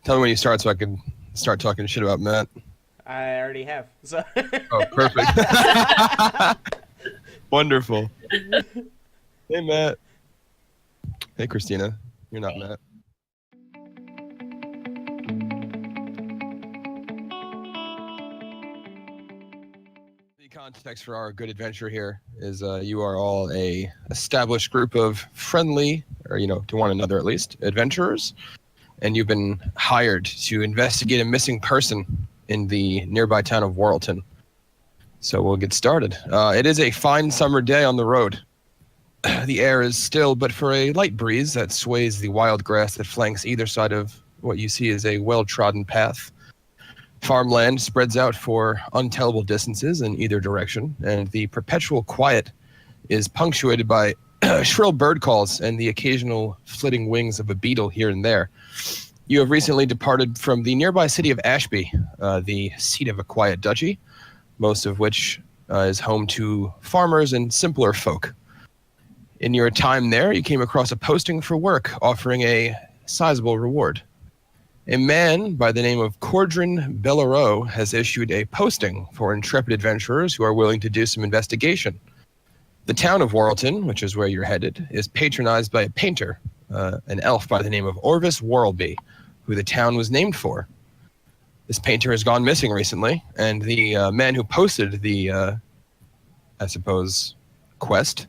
Tell me when you start so I can start talking shit about Matt. I already have. So. Oh, perfect. Wonderful. Hey, Matt. Hey, Christina. You're not Matt. The context for our good adventure here is you are all a established group of friendly, or to one another at least, adventurers, and you've been hired to investigate a missing person in the nearby town of Worrelton. So we'll get started. It is a fine summer day on the road. The air is still, but for a light breeze that sways the wild grass that flanks either side of what you see is a well-trodden path. Farmland spreads out for untellable distances in either direction, and the perpetual quiet is punctuated by shrill bird calls and the occasional flitting wings of a beetle here and there. You have recently departed from the nearby city of Ashby, the seat of a quiet duchy, most of which is home to farmers and simpler folk. In your time there, you came across a posting for work offering a sizable reward. A man by the name of Cordrin Bellereau has issued a posting for intrepid adventurers who are willing to do some investigation. The town of Worrelton, which is where you're headed, is patronized by a painter, an elf by the name of Orvis Worrelby, who the town was named for. This painter has gone missing recently, and the man who posted the, quest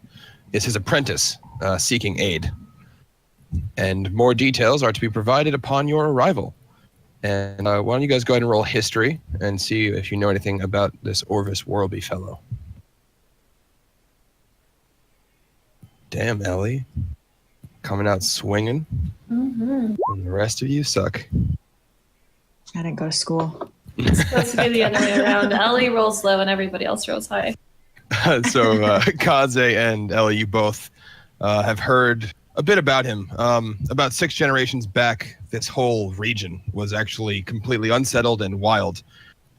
is his apprentice, seeking aid. And more details are to be provided upon your arrival. And why don't you guys go ahead and roll history and see if you know anything about this Orvis Worrelby fellow. Damn, Ellie. Coming out swinging. Mm-hmm. And the rest of you suck. I didn't go to school. It's supposed to be the other way around. Ellie rolls low and everybody else rolls high. So Kaze and Ellie, you both have heard a bit about him. About 6 generations back, this whole region was actually completely unsettled and wild.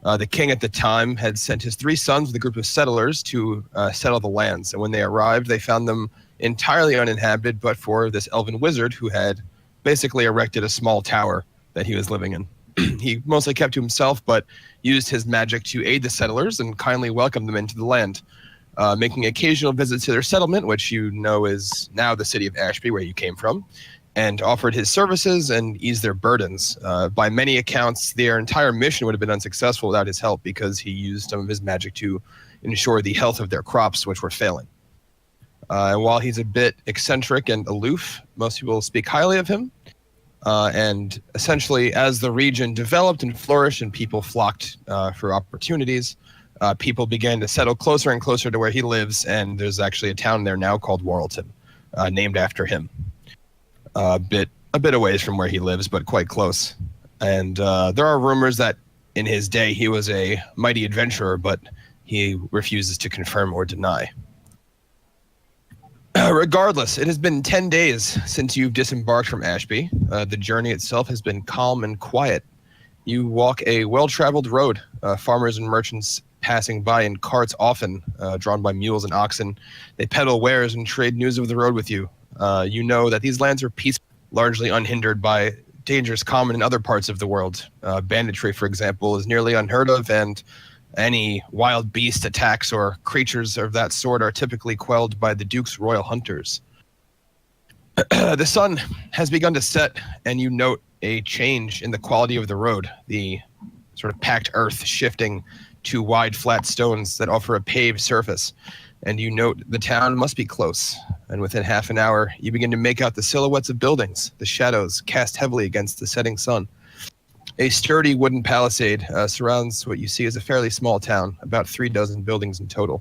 The king at the time had sent his 3 sons with a group of settlers to settle the lands. And when they arrived, they found them entirely uninhabited, but for this elven wizard who had basically erected a small tower that he was living in. He mostly kept to himself, but used his magic to aid the settlers and kindly welcomed them into the land. Making occasional visits to their settlement, which you know is now the city of Ashby, where you came from, and offered his services and eased their burdens. By many accounts, their entire mission would have been unsuccessful without his help because he used some of his magic to ensure the health of their crops, which were failing. And while he's a bit eccentric and aloof, most people speak highly of him. And essentially, as the region developed and flourished and people flocked for opportunities, people began to settle closer and closer to where he lives, and there's actually a town there now called Worrelton, named after him. A bit away from where he lives, but quite close. And there are rumors that in his day he was a mighty adventurer, but he refuses to confirm or deny. Regardless, it has been 10 days since you've disembarked from Ashby. The journey itself has been calm and quiet. You walk a well-traveled road, farmers and merchants passing by in carts often, drawn by mules and oxen. They peddle wares and trade news of the road with you. You know that these lands are peaceful, largely unhindered by dangers common in other parts of the world. Banditry, for example, is nearly unheard of, and any wild beast attacks or creatures of that sort are typically quelled by the Duke's royal hunters. The sun has begun to set, and you note a change in the quality of the road, the sort of packed earth shifting to wide flat stones that offer a paved surface. And you note the town must be close. And within half an hour, you begin to make out the silhouettes of buildings, the shadows cast heavily against the setting sun. A sturdy wooden palisade surrounds what you see as a fairly small town, about 3 dozen buildings in total.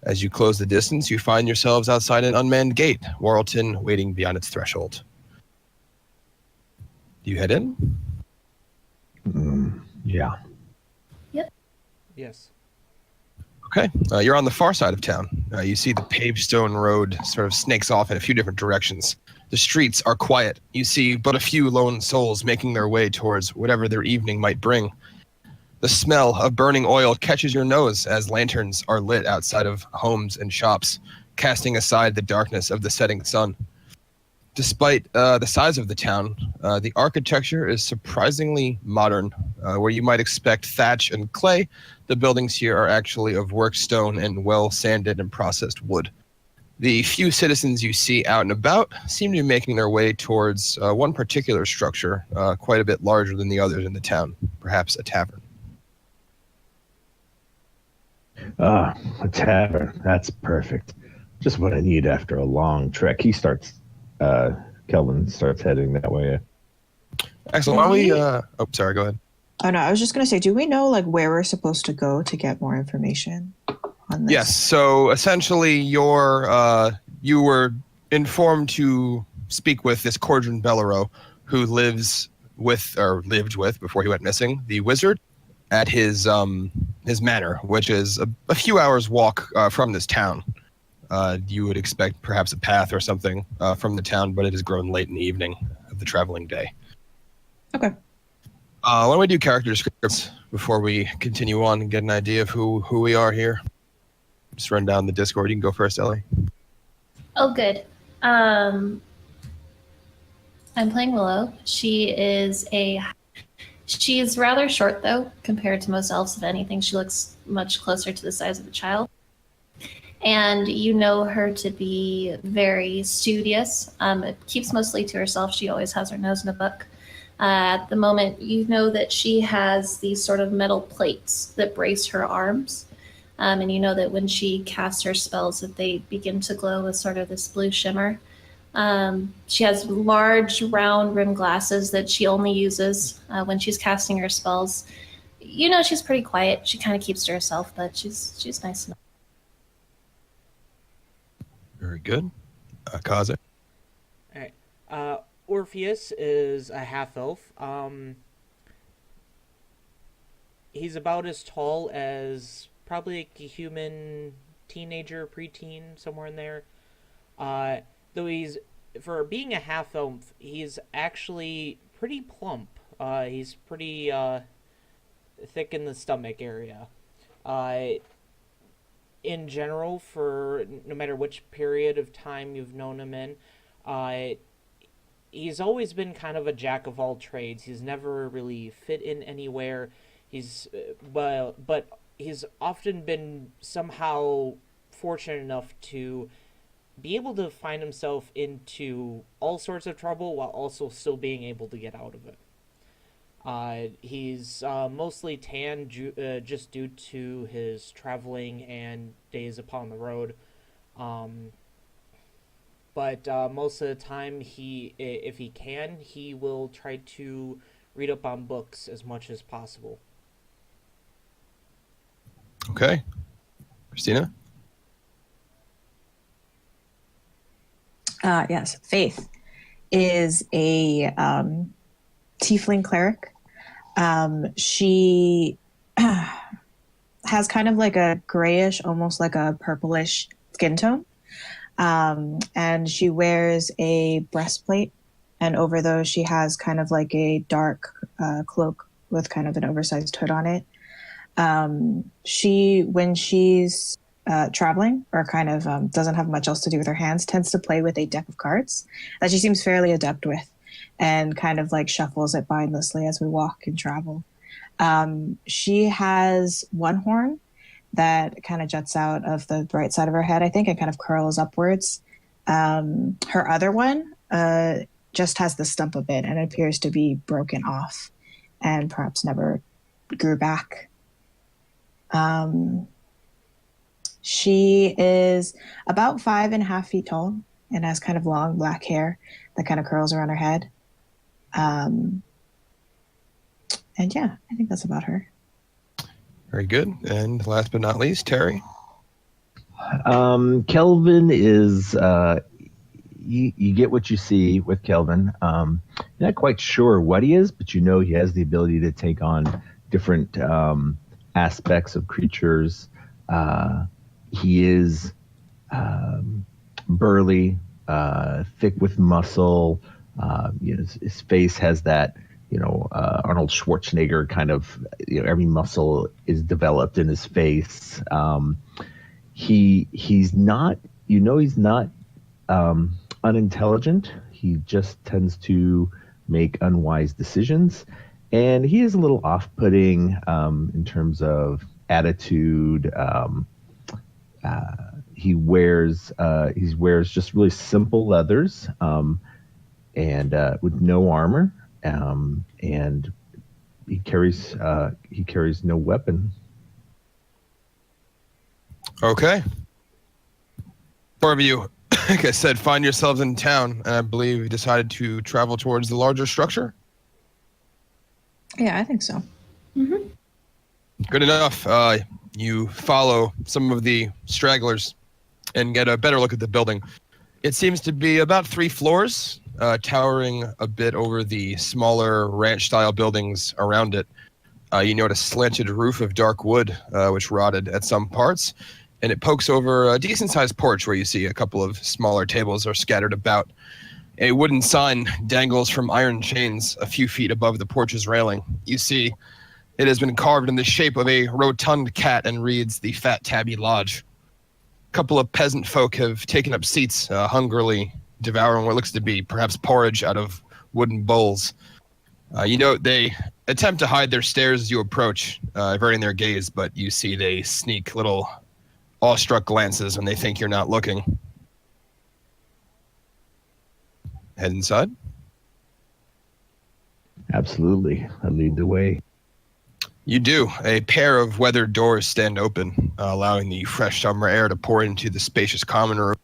As you close the distance, you find yourselves outside an unmanned gate, Worrelton waiting beyond its threshold. Do you head in? Yeah. Yep. Yes. Okay. You're on the far side of town. You see the paved stone road sort of snakes off in a few different directions. The streets are quiet. You see but a few lone souls making their way towards whatever their evening might bring. The smell of burning oil catches your nose as lanterns are lit outside of homes and shops, casting aside the darkness of the setting sun. despite the size of the town, the architecture is surprisingly modern. Where you might expect thatch and clay, the buildings here are actually of worked stone and well sanded and processed wood. The few citizens you see out and about seem to be making their way towards one particular structure, quite a bit larger than the others in the town, perhaps a tavern. Ah, a tavern. That's perfect. Just what I need after a long trek. Kelvin starts heading that way. Excellent. Why don't we, sorry, go ahead. Oh no, I was just gonna say, do we know like where we're supposed to go to get more information on this? Yes. So essentially, you were informed to speak with this Cordron Bellero, who lived with before he went missing, the wizard, at his manor, which is a few hours walk from this town. You would expect perhaps a path or something from the town, but it has grown late in the evening of the traveling day. Okay. Why don't we do character descriptions before we continue on and get an idea of who we are here? Just run down the Discord. You can go first, Ellie. Oh, good. I'm playing Willow. She's rather short, though, compared to most elves. If anything, she looks much closer to the size of a child. And you know her to be very studious. Keeps mostly to herself. She always has her nose in a book. At the moment, you know that she has these sort of metal plates that brace her arms. And you know that when she casts her spells, that they begin to glow with sort of this blue shimmer. She has large, round rim glasses that she only uses when she's casting her spells. You know she's pretty quiet. She kind of keeps to herself, but she's nice enough. Very good. Kaze. All right. Orpheus is a half-elf. He's about as tall as probably like a human teenager, preteen, somewhere in there. Though for being a half-elf, he's actually pretty plump. He's pretty thick in the stomach area. In general, for no matter which period of time you've known him in, he's always been kind of a jack of all trades. He's never really fit in anywhere. But he's often been somehow fortunate enough to be able to find himself into all sorts of trouble while also still being able to get out of it. He's mostly tan just due to his traveling and days upon the road. But most of the time, if he can, he will try to read up on books as much as possible. Okay. Christina? Yes. Faith is a tiefling cleric. She has kind of like a grayish, almost like a purplish skin tone. And she wears a breastplate, and over those she has kind of like a dark cloak with kind of an oversized hood on it. When she's traveling or kind of doesn't have much else to do with her hands, tends to play with a deck of cards that she seems fairly adept with, and kind of like shuffles it mindlessly as we walk and travel. She has one horn that kind of juts out of the right side of her head, I think, and kind of curls upwards. Her other one just has the stump of it, and it appears to be broken off and perhaps never grew back. She is about 5.5 feet tall and has kind of long black hair that kind of curls around her head. And yeah, I think that's about her. Very good. And last but not least, Terry. Kelvin is you get what you see with Kelvin. Not quite sure what he is, but you know he has the ability to take on different aspects of creatures. He is burly, thick with muscle. His face has that, Arnold Schwarzenegger kind of, every muscle is developed in his face. He's not, he's not unintelligent. He just tends to make unwise decisions, and he is a little off-putting in terms of attitude. He wears just really simple leathers and with no armor, and he carries no weapon. Okay. Four of you, like I said, find yourselves in town, and I believe you decided to travel towards the larger structure. Yeah, I think so. Good enough. You follow some of the stragglers and get a better look at the building. It seems to be about 3 floors, towering a bit over the smaller ranch-style buildings around it. You note a slanted roof of dark wood, which rotted at some parts, and it pokes over a decent-sized porch where you see a couple of smaller tables are scattered about. A wooden sign dangles from iron chains a few feet above the porch's railing. You see it has been carved in the shape of a rotund cat and reads the Fat Tabby Lodge. A couple of peasant folk have taken up seats, hungrily devouring what looks to be perhaps porridge out of wooden bowls. You note they attempt to hide their stares as you approach, averting their gaze, but you see they sneak little awestruck glances when they think you're not looking. Head inside. Absolutely. I lead the way. You do. A pair of weathered doors stand open, allowing the fresh summer air to pour into the spacious common room.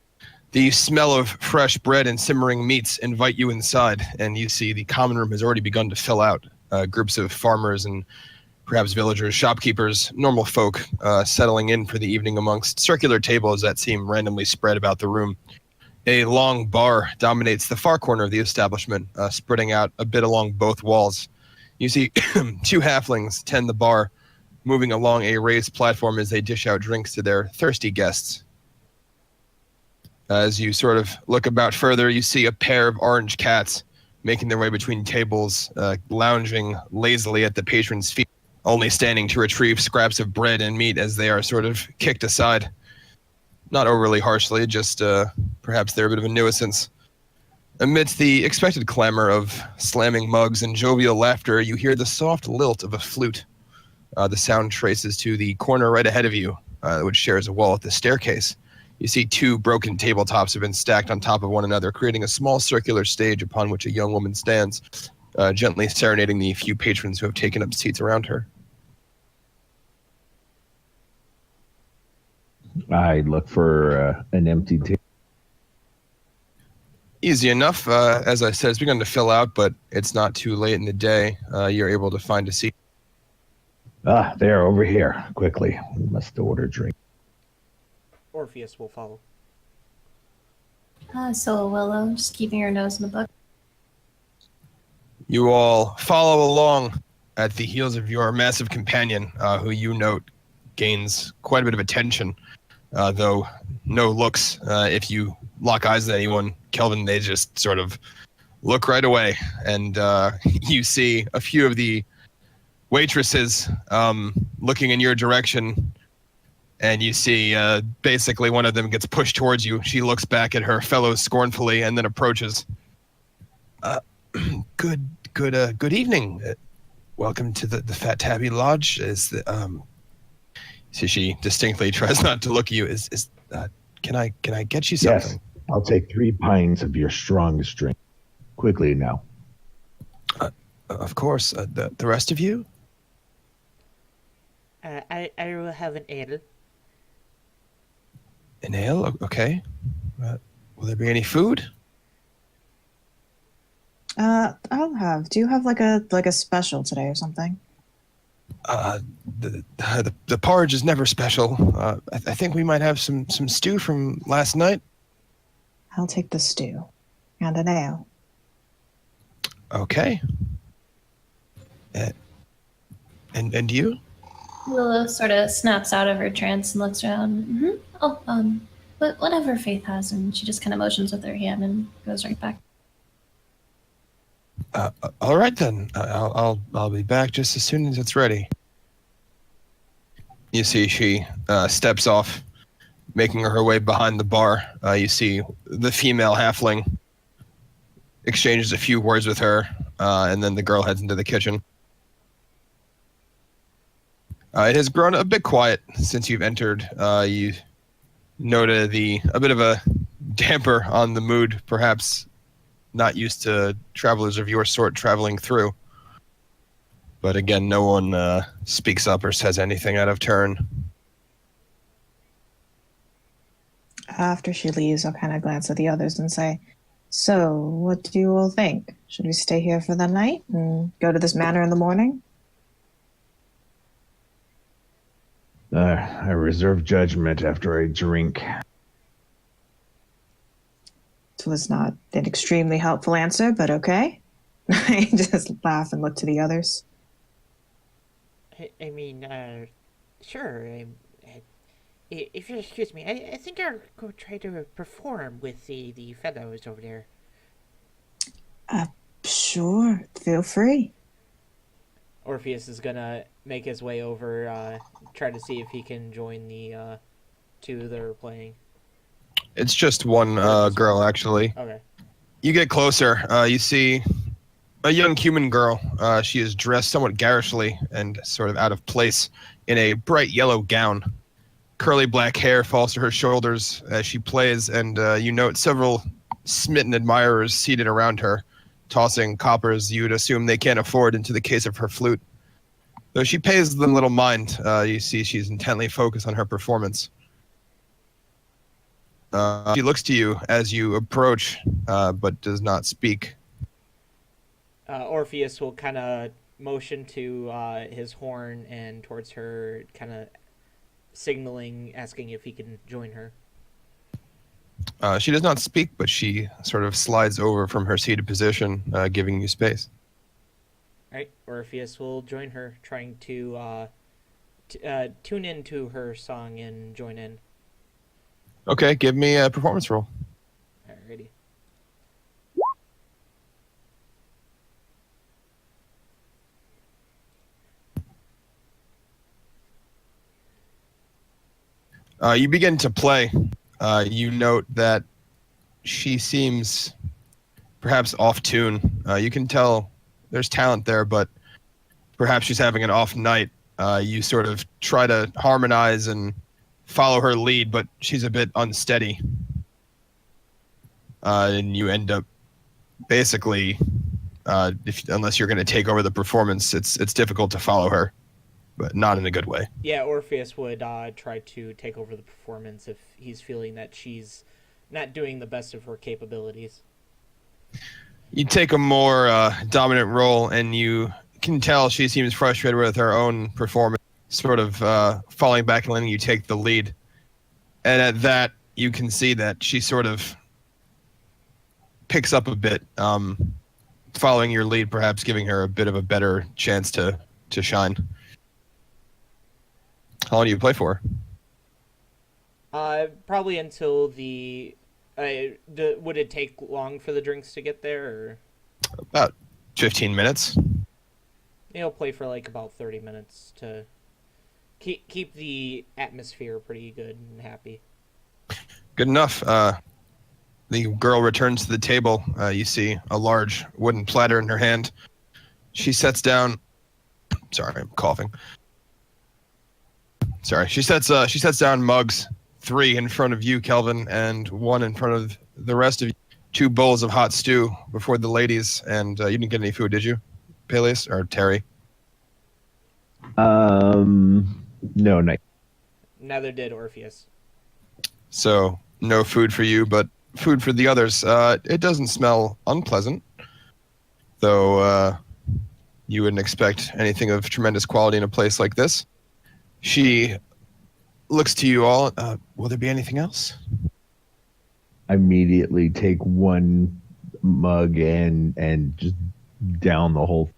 The smell of fresh bread and simmering meats invite you inside, and you see the common room has already begun to fill out. Groups of farmers and perhaps villagers, shopkeepers, normal folk settling in for the evening amongst circular tables that seem randomly spread about the room. A long bar dominates the far corner of the establishment, spreading out a bit along both walls. You see 2 halflings tend the bar, moving along a raised platform as they dish out drinks to their thirsty guests. As you sort of look about further, you see a pair of orange cats making their way between tables, lounging lazily at the patrons' feet, only standing to retrieve scraps of bread and meat as they are sort of kicked aside. Not overly harshly, just perhaps they're a bit of a nuisance. Amidst the expected clamor of slamming mugs and jovial laughter, you hear the soft lilt of a flute. The sound traces to the corner right ahead of you, which shares a wall with the staircase. You see 2 broken tabletops have been stacked on top of one another, creating a small circular stage upon which a young woman stands, gently serenading the few patrons who have taken up seats around her. I look for an empty table. Easy enough. As I said, it's begun to fill out, but it's not too late in the day. You're able to find a seat. There, over here. Quickly. We must order a drink. Orpheus will follow. So Willow, just keeping your nose in the book. You all follow along at the heels of your massive companion, who you note gains quite a bit of attention, though no looks. If you lock eyes with anyone, Kelvin, they just sort of look right away, and you see a few of the waitresses looking in your direction, and you see basically one of them gets pushed towards you. She looks back at her fellows scornfully and then approaches. Good evening. Welcome to the Fat Tabby Lodge. So she distinctly tries not to look at you. Can I get you something? Yes, I'll take 3 pints of your strongest drink. Quickly now. Of course. The rest of you? I will have an ale. An ale? Okay. Will there be any food? I'll have. Do you have like a special today or something? The porridge is never special. I think we might have some stew from last night. I'll take the stew and an ale. Okay. And you? Willow sort of snaps out of her trance and looks around. But whatever Faith has, and she just kind of motions with her hand and goes right back. All right then. I'll be back just as soon as it's ready. You see, she steps off, making her way behind the bar. You see the female halfling exchanges a few words with her, and then the girl heads into the kitchen. It has grown a bit quiet since you've entered. You noted a bit of a damper on the mood, perhaps not used to travelers of your sort traveling through. But again, no one speaks up or says anything out of turn. After she leaves, I'll kind of glance at the others and say, "So, what do you all think? Should we stay here for the night and go to this manor in the morning?" I reserve judgment after I drink. It was not an extremely helpful answer, but okay. I just laugh and look to the others. I mean, sure. If you'll excuse me, I think I'll go try to perform with the fellows over there. Sure, feel free. Orpheus is gonna make his way over, try to see if he can join the two that are playing. It's just one girl, actually. Okay. You get closer. You see a young human girl. She is dressed somewhat garishly and sort of out of place in a bright yellow gown. Curly black hair falls to her shoulders as she plays, and you note several smitten admirers seated around her, tossing coppers you'd assume they can't afford into the case of her flute. Though she pays them little mind, you see she's intently focused on her performance. She looks to you as you approach, but does not speak. Orpheus will kind of motion to his horn and towards her, kind of signaling, asking if he can join her. She does not speak, but she sort of slides over from her seated position, giving you space. All right, Orpheus will join her, trying to tune into her song and join in. Okay, give me a performance roll. Alrighty. You begin to play. You note that she seems perhaps off tune. You can tell there's talent there, but perhaps she's having an off night. You sort of try to harmonize and follow her lead, but she's a bit unsteady. And you end up basically, unless you're going to take over the performance, it's difficult to follow her, but not in a good way. Yeah, Orpheus would try to take over the performance if he's feeling that she's not doing the best of her capabilities. You take a more dominant role, and you can tell she seems frustrated with her own performance, sort of falling back and letting you take the lead. And at that, you can see that she sort of picks up a bit, following your lead, perhaps giving her a bit of a better chance to shine. How long do you play for? Probably until the... would it take long for the drinks to get there, or...? About 15 minutes. He'll play for like about 30 minutes to keep the atmosphere pretty good and happy. Good enough. The girl returns to the table. You see a large wooden platter in her hand. She sets down... Sorry, I'm coughing. Sorry. She sets down mugs, 3 in front of you, Kelvin, and 1 in front of the rest of you. 2 bowls of hot stew before the ladies, and you didn't get any food, did you, Peleus or Terry? No, night. Neither did Orpheus. So no food for you, but food for the others. It doesn't smell unpleasant, though you wouldn't expect anything of tremendous quality in a place like this. She looks to you all. Will there be anything else? I immediately take 1 mug and just down the whole.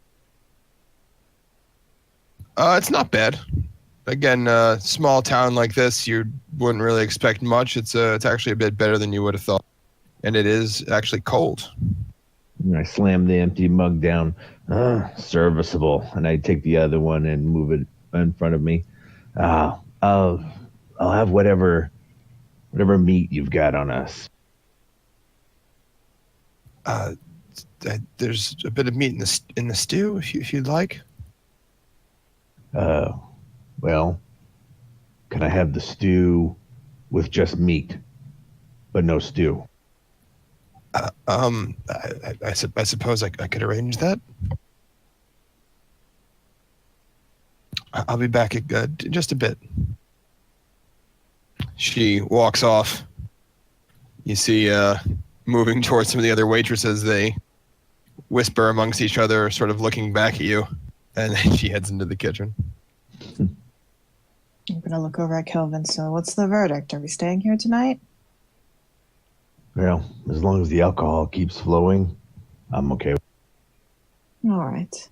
It's not bad. Again, small town like this, you wouldn't really expect much. It's actually a bit better than you would have thought, and it is actually cold. I slam the empty mug down. Serviceable, and I take the other one and move it in front of me. I'll have whatever meat you've got on us. there's a bit of meat in the stew, if you'd like. Well, can I have the stew with just meat, but no stew? I suppose I could arrange that. I'll be back in just a bit. She walks off. You see, moving towards some of the other waitresses, they whisper amongst each other, sort of looking back at you, and then she heads into the kitchen. I'm gonna look over at Kelvin. So, what's the verdict? Are we staying here tonight? Well, as long as the alcohol keeps flowing, I'm okay. All right.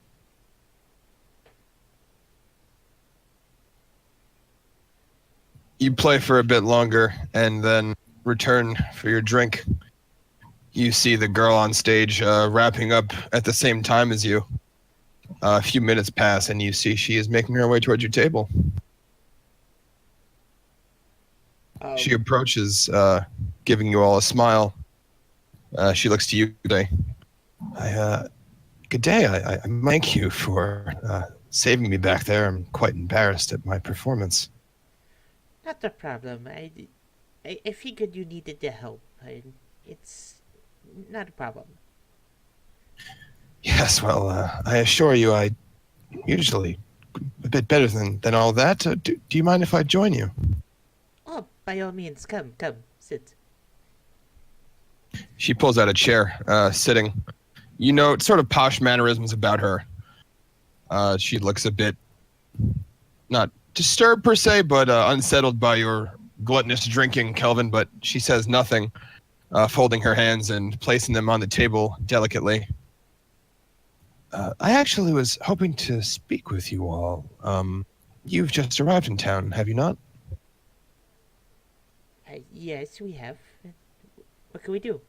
You play for a bit longer and then return for your drink. You see the girl on stage wrapping up at the same time as you. A few minutes pass and you see she is making her way towards your table. She approaches, giving you all a smile. She looks to you today. Good day. I thank you for saving me back there. I'm quite embarrassed at my performance. Not a problem. I figured you needed the help. It's not a problem. Yes, well, I assure you I usually a bit better than all that. Do you mind if I join you? Oh, by all means, come, sit. She pulls out a chair, sitting. You know, sort of posh mannerisms about her. She looks a bit, not disturbed per se, but unsettled by your gluttonous drinking, Kelvin, but she says nothing, folding her hands and placing them on the table delicately. I actually was hoping to speak with you all. You've just arrived in town, have you not? Yes, we have. What can we do?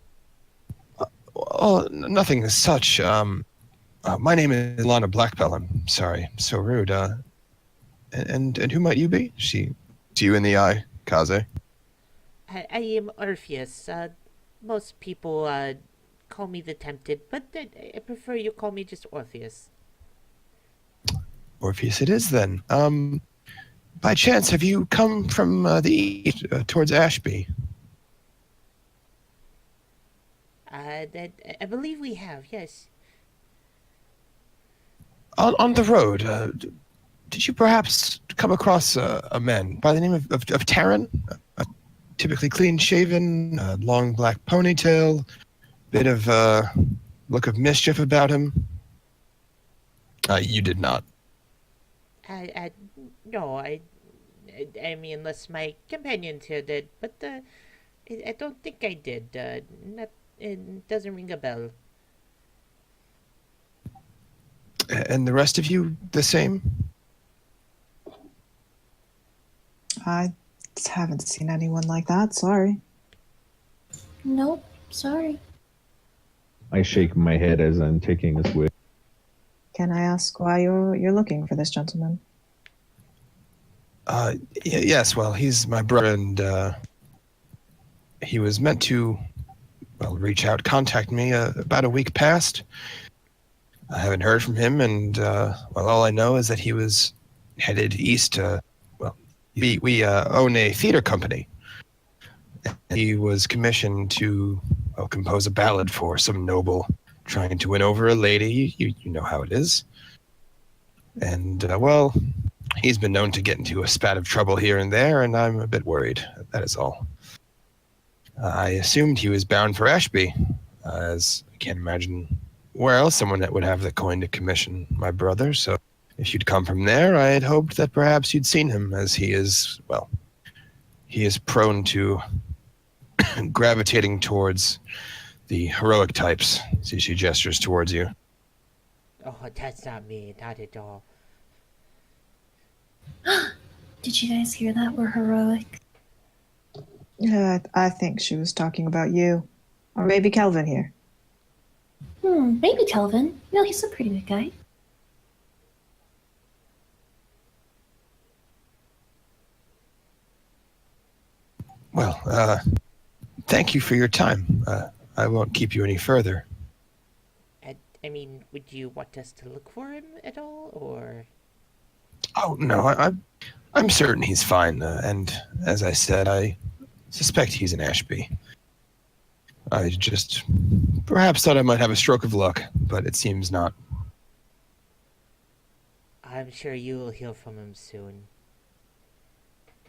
Well, nothing as such. My name is Lana Blackbell. I'm sorry, so rude. And who might you be? She to you in the eye, Kaze. I am Orpheus. Most people call me the Tempted, but I prefer you call me just Orpheus. Orpheus it is then. By chance, have you come from the east towards Ashby? I believe we have, yes. On the road, did you perhaps come across a man by the name of Taryn? Typically clean-shaven, long black ponytail, bit of look of mischief about him. You did not. No, I mean, unless my companions here did, but I don't think I did. It doesn't ring a bell. And the rest of you, the same? I haven't seen anyone like that. Sorry. Nope, sorry. I shake my head as I'm taking this wig. Can I ask why you're looking for this gentleman? Yes, well, he's my brother, and he was meant to, well, reach out, contact me about a week past. I haven't heard from him, and, well, all I know is that he was headed east. Well, we own a theater company. He was commissioned to, well, compose a ballad for some noble trying to win over a lady. You know how it is. And, well, he's been known to get into a spat of trouble here and there, and I'm a bit worried. That is all. I assumed he was bound for Ashby, as I can't imagine where else someone that would have the coin to commission my brother. So if you'd come from there, I had hoped that perhaps you'd seen him, as he is, well, he is prone to gravitating towards the heroic types. See, she gestures towards you. Oh, that's not me, not at all. Did you guys hear that? We're heroic. Yeah, I think she was talking about you. Or maybe Kelvin here. Maybe Kelvin. You know, he's a pretty good guy. Well, thank you for your time. I won't keep you any further. I mean, would you want us to look for him at all, or? Oh no, I'm certain he's fine. And as I said, I suspect he's an Ashby. I just perhaps thought I might have a stroke of luck, but it seems not. I'm sure you will hear from him soon.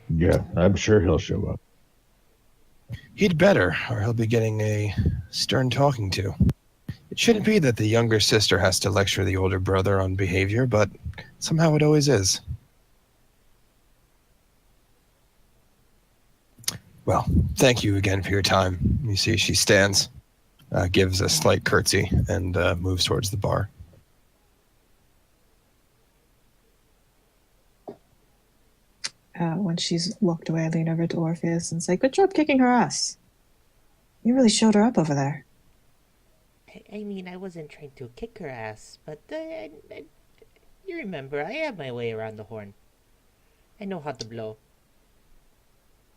Yeah, I'm sure he'll show up. He'd better, or he'll be getting a stern talking to. It shouldn't be that the younger sister has to lecture the older brother on behavior, but somehow it always is. Well, thank you again for your time. You see, she stands, gives a slight curtsy, and moves towards the bar. When she's walked away, I lean over to Orpheus and say, "Good job kicking her ass. You really showed her up over there." I mean, I wasn't trying to kick her ass, but you remember, I have my way around the horn. I know how to blow.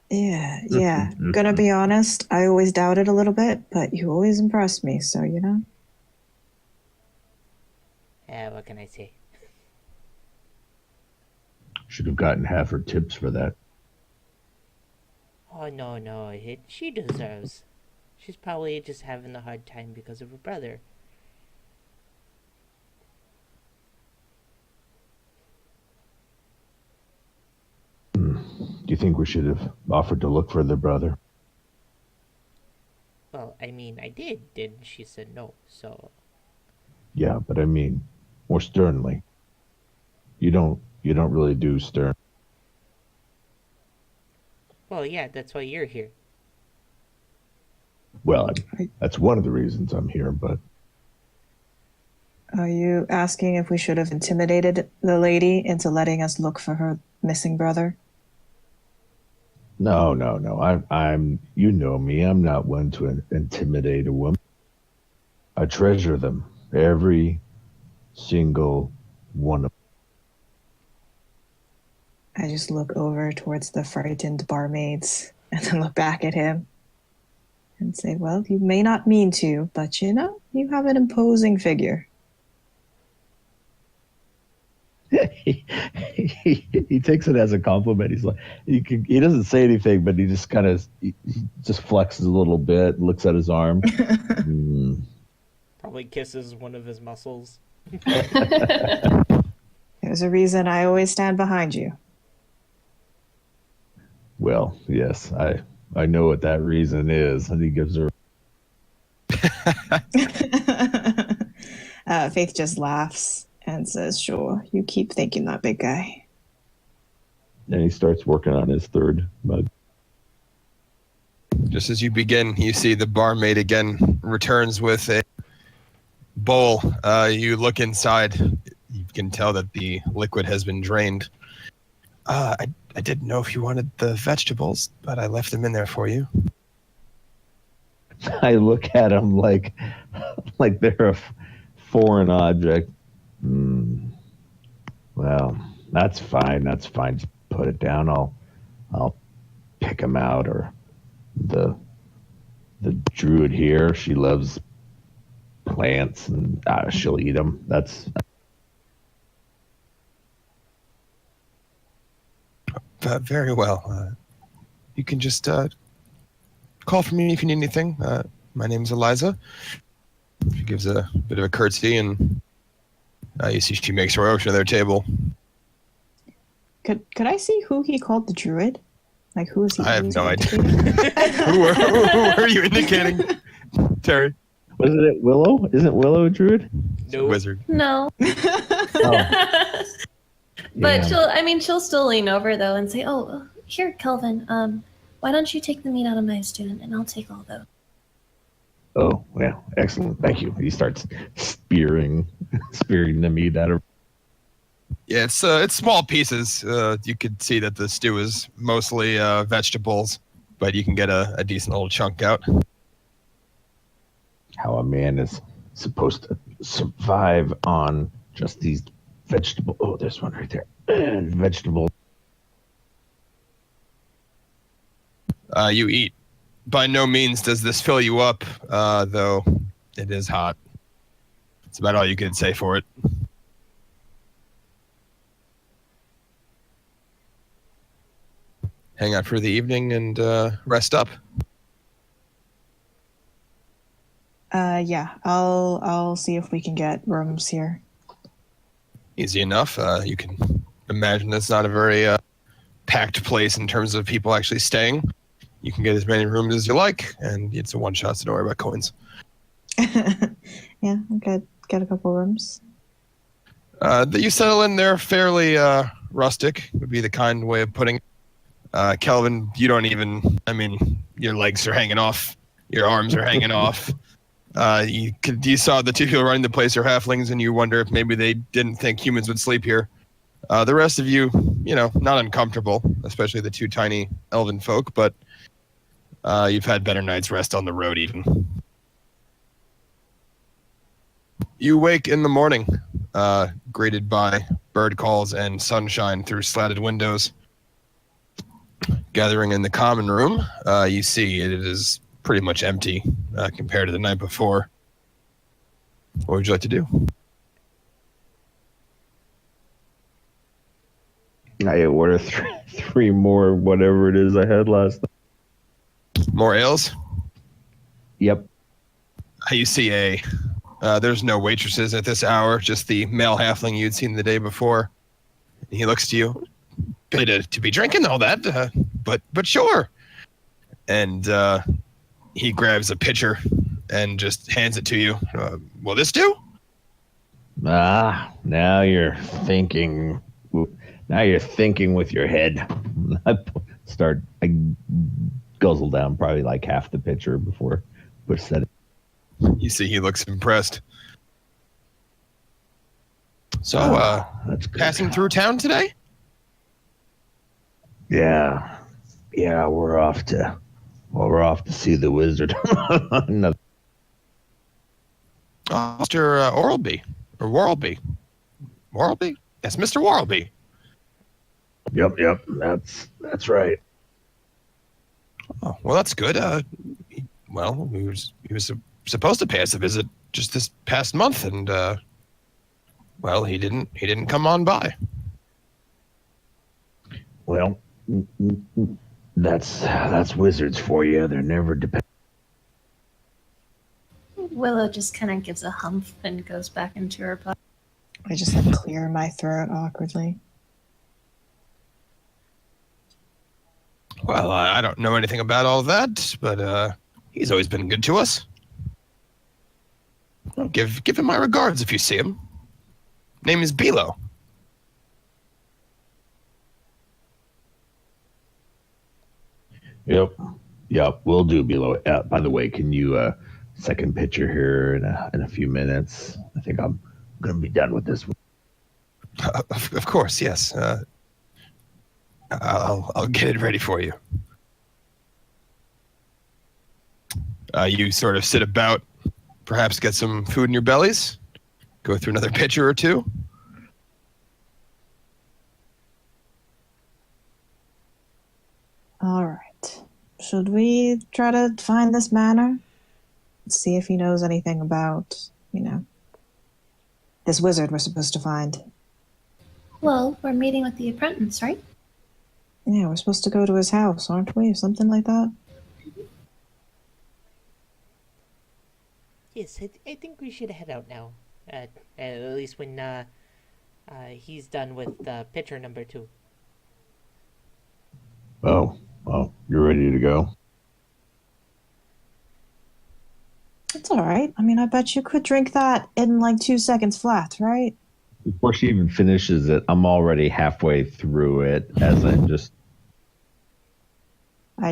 Yeah. Gonna be honest, I always doubted a little bit, but you always impressed me, so you know. What can I say? Should have gotten half her tips for that. Oh, no, she deserves. She's probably just having a hard time because of her brother. Do you think we should have offered to look for the brother? Well, I mean, I did, and she said no, so... Yeah, but I mean, more sternly. You don't really do stern. Well, yeah, that's why you're here. Well, that's one of the reasons I'm here, but Are you asking if we should have intimidated the lady into letting us look for her missing brother? no. I'm you know me. I'm not one to intimidate a woman. I treasure them, every single one of I just look over towards the frightened barmaids and then look back at him and say, "Well, you may not mean to, but you know, you have an imposing figure." he takes it as a compliment. He's like, he doesn't say anything, but he just kind of he just flexes a little bit, looks at his arm. Probably kisses one of his muscles. There's a reason I always stand behind you. Well, yes, I know what that reason is, and he gives her. Faith just laughs and says, "Sure, you keep thinking that, big guy." And he starts working on his third mug. Just as you begin, you see the barmaid again returns with a bowl. You look inside. You can tell that the liquid has been drained. I didn't know if you wanted the vegetables, but I left them in there for you. I look at him like they're a foreign object. Well, that's fine. Just put it down. I'll pick them out. Or the druid here, she loves plants, and she'll eat them. That's Very well. You can just call for me if you need anything. My name's Eliza. She gives a bit of a curtsy, and you see she makes her way over to their table. Could I see who he called the druid? Like, who is he? I have who is no he idea. indicating? who are you indicating, Terry? wasn't it Willow? Isn't Willow a druid? No. Wizard. No. Oh. But Yeah. she'll still lean over though and say, "Oh, here, Kelvin. Why don't you take the meat out of my stew, and I'll take all those." Oh, well, excellent. Thank you. He starts spearing the meat out of. Yeah, it's small pieces. You could see that the stew is mostly vegetables, but you can get a decent little chunk out. How a man is supposed to survive on just these vegetables. Oh, there's one right there. Vegetable. You eat. By no means does this fill you up, though it is hot. That's about all you can say for it. Hang out for the evening and rest up. Yeah, I'll see if we can get rooms here. Easy enough. You can imagine it's not a very packed place in terms of people actually staying. You can get as many rooms as you like, and it's a one-shot, so don't worry about coins. Yeah, I'll get a couple rooms. That you settle in there fairly rustic would be the kind way of putting it. Kelvin, you don't even, I mean, your legs are hanging off, your arms are hanging off. You saw the two people running the place are halflings, and you wonder if maybe they didn't think humans would sleep here. The rest of you, not uncomfortable, especially the two tiny elven folk, but you've had better nights rest on the road even. You wake in the morning, greeted by bird calls and sunshine through slatted windows. Gathering in the common room, you see it is pretty much empty compared to the night before. What would you like to do? I order three more, whatever it is I had last night. More ales? Yep. You see there's no waitresses at this hour, just the male halfling you'd seen the day before. He looks to you, to be drinking all that, but sure. And he grabs a pitcher and just hands it to you. Will this do? Now you're thinking. Now you're thinking with your head. I guzzle down probably like half the pitcher before Bush said it. You see he looks impressed. So, that's good. Passing through town today? Yeah, we're off to see the wizard. No. Mr. Orlby, or Worrelby. Worrelby? Yes, Mr. Worrelby. Yep, that's right. Oh, well, that's good. He was supposed to pay us a visit just this past month, and he didn't come on by. Well, that's wizards for you. They're never dependent. Willow just kind of gives a humph and goes back into her pot. I just clear my throat awkwardly. Well, I don't know anything about all that, but he's always been good to us. Well, give him my regards if you see him. Name is Bilo. Yep, will do, Bilo. By the way, can you second picture here in a few minutes? I think I'm going to be done with this one. Of course, yes. I'll get it ready for you. You sort of sit about, perhaps get some food in your bellies, go through another pitcher or two. All right. Should we try to find this manor? See if he knows anything about, this wizard we're supposed to find. Well, we're meeting with the apprentice, right? Yeah, we're supposed to go to his house, aren't we? Or something like that? Yes, I think we should head out now. At least when he's done with pitcher number 2. Oh, well, you're ready to go? It's all right. I mean, I bet you could drink that in 2 seconds flat, right? Before she even finishes it, I'm already halfway through it as I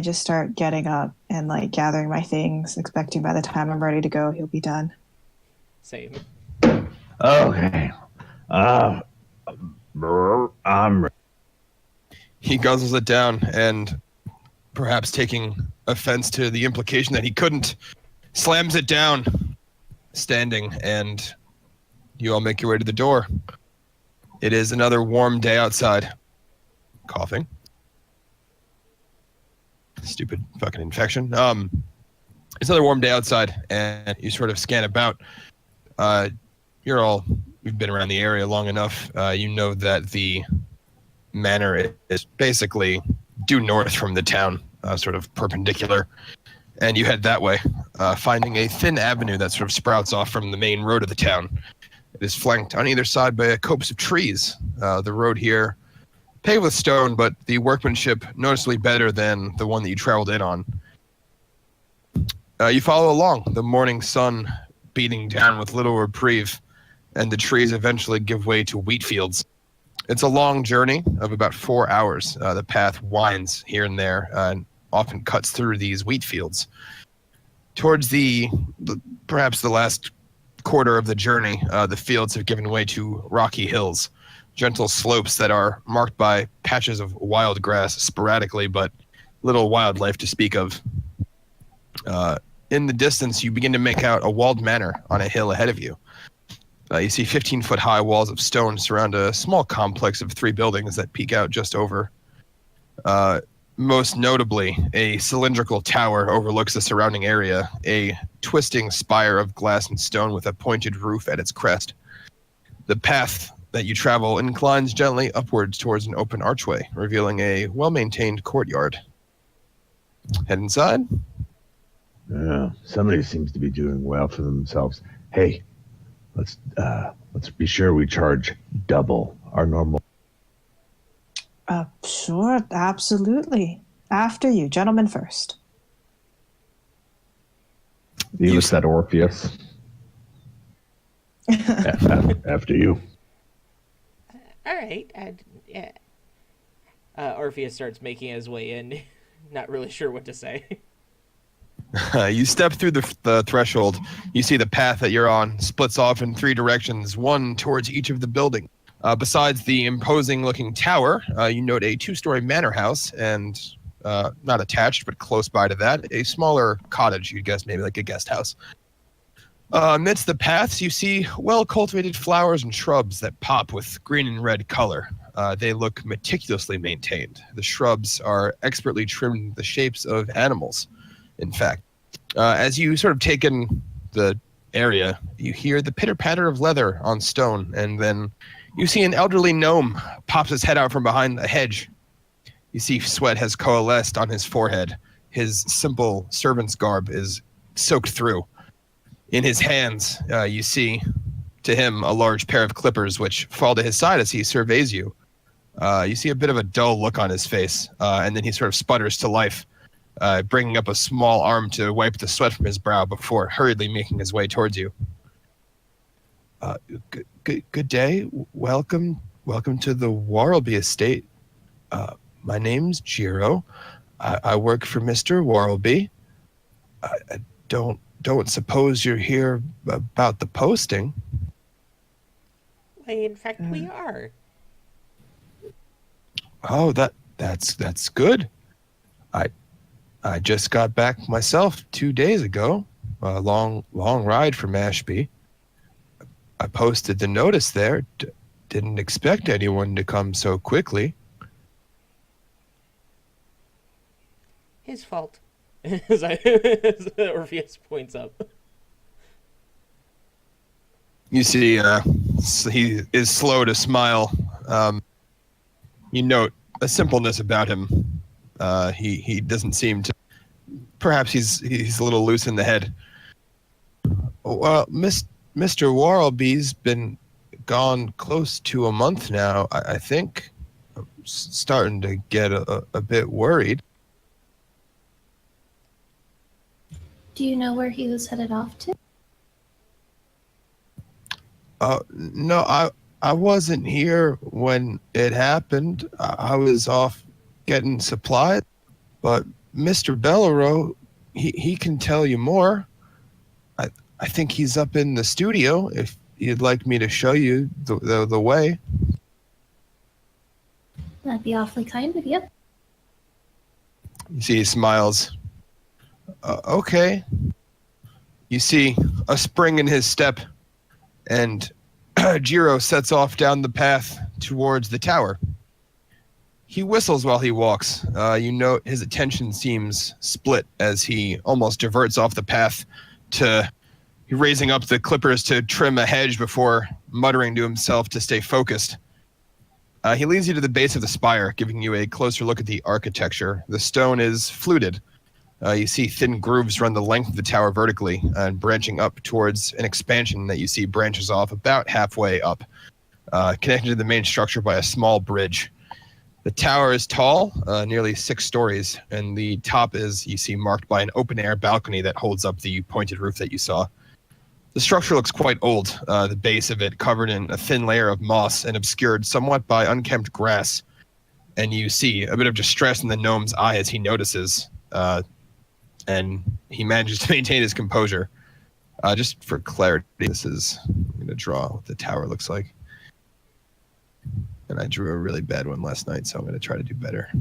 just start getting up and gathering my things, expecting by the time I'm ready to go, he'll be done. Same. Okay. I'm ready. He guzzles it down, and perhaps taking offense to the implication that he couldn't, slams it down, standing, and you all make your way to the door. It is another warm day outside. Coughing. Stupid fucking infection. It's another warm day outside, and you sort of scan about. you've been around the area long enough. You know that the manor is basically due north from the town, sort of perpendicular. And you head that way, finding a thin avenue that sort of sprouts off from the main road of the town. It is flanked on either side by a copse of trees. The road here, paved with stone, but the workmanship noticeably better than the one that you traveled in on. You follow along, the morning sun beating down with little reprieve, and the trees eventually give way to wheat fields. It's a long journey of about 4 hours. The path winds here and there, and often cuts through these wheat fields. Towards perhaps the last quarter of the journey, the fields have given way to rocky hills, gentle slopes that are marked by patches of wild grass sporadically, but little wildlife to speak of. In the distance, you begin to make out a walled manor on a hill ahead of you. You see 15-foot-high walls of stone surround a small complex of 3 buildings that peek out just over. Most notably, a cylindrical tower overlooks the surrounding area, a twisting spire of glass and stone with a pointed roof at its crest. The path that you travel inclines gently upwards towards an open archway, revealing a well-maintained courtyard. Head inside. Yeah, somebody seems to be doing well for themselves. Hey, let's be sure we charge double our normal. Sure, absolutely. After you, gentlemen first. You said Orpheus. After you. All right. Yeah. Orpheus starts making his way in, not really sure what to say. You step through the threshold. You see the path that you're on splits off in 3 directions, one towards each of the buildings. Besides the imposing-looking tower, you note a 2-story manor house and, not attached, but close by to that, a smaller cottage, you'd guess maybe like a guest house. Amidst the paths, you see well-cultivated flowers and shrubs that pop with green and red color. They look meticulously maintained. The shrubs are expertly trimmed the shapes of animals, in fact. As you sort of take in the area, you hear the pitter-patter of leather on stone, and then you see an elderly gnome pops his head out from behind a hedge. You see sweat has coalesced on his forehead. His simple servant's garb is soaked through. In his hands, you see, to him, a large pair of clippers which fall to his side as he surveys you. You see a bit of a dull look on his face, and then he sort of sputters to life, bringing up a small arm to wipe the sweat from his brow before hurriedly making his way towards you. Good day. Welcome to the Worrelby estate. My name's Jiro. I work for Mr. Worrelby. I don't suppose you're here about the posting. Why, in fact, we are. Oh, that's good. I just got back myself 2 days ago. A long ride from Ashby. I posted the notice there. Didn't expect anyone to come so quickly. His fault. As Orpheus points up. You see, he is slow to smile. You note a simpleness about him. He doesn't seem to. Perhaps he's a little loose in the head. Well, Mr. Worrelby's been gone close to a month now. I think I'm starting to get a bit worried. Do you know where he was headed off to? No, I wasn't here when it happened. I was off getting supplies, but Mr. Bellero, he can tell you more. I think he's up in the studio if you'd like me to show you the way. That'd be awfully kind of you. You see he smiles. Okay. You see a spring in his step, and Jiro sets off down the path towards the tower. He whistles while he walks. You note his attention seems split as he almost diverts off the path to raising up the clippers to trim a hedge before muttering to himself to stay focused. He leads you to the base of the spire, giving you a closer look at the architecture. The stone is fluted. You see thin grooves run the length of the tower vertically and branching up towards an expansion that you see branches off about halfway up, connected to the main structure by a small bridge. The tower is tall, nearly 6 stories, and the top is, you see, marked by an open-air balcony that holds up the pointed roof that you saw. The structure looks quite old, the base of it covered in a thin layer of moss and obscured somewhat by unkempt grass. And you see a bit of distress in the gnome's eye as he notices, and he manages to maintain his composure. Just for clarity, I'm going to draw what the tower looks like. And I drew a really bad one last night, so I'm going to try to do better.